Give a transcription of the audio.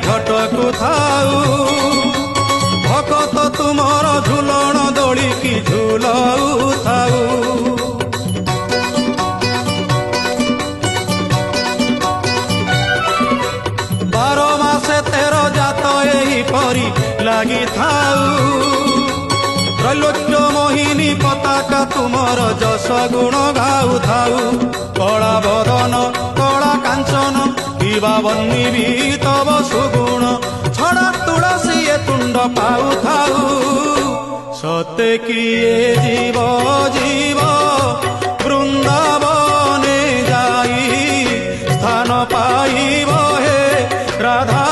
ଝଟକୁ ଥାଉ ଭକତ ତୁମର ଝୁଲଣ ଦୋଳିକି ଝୁଲଉଥାଉ। ବାର ମାସେ ତେର ଜାତ ଏହିପରି ଲାଗିଥାଉ ତ୍ରୈଲୋକ୍ୟ ମୋହିନୀ ପତାକା ତୁମର ଯଶ ଗୁଣ ଗାଉଥାଉ। କଳା ବଦନ କଳା କାଞ୍ଚନ କିବା ବନ୍ନି ବି ତବ ସୁଗୁଣ ଛଡ଼ା ତୁଳସୀ ଏ ତୁଣ୍ଡ ପାଉଥାଉ। ସତେ କିଏ ଯିବ ଯିବ ବୃନ୍ଦାବନେ ଯାଇ ସ୍ଥାନ ପାଇବ ହେ ରାଧା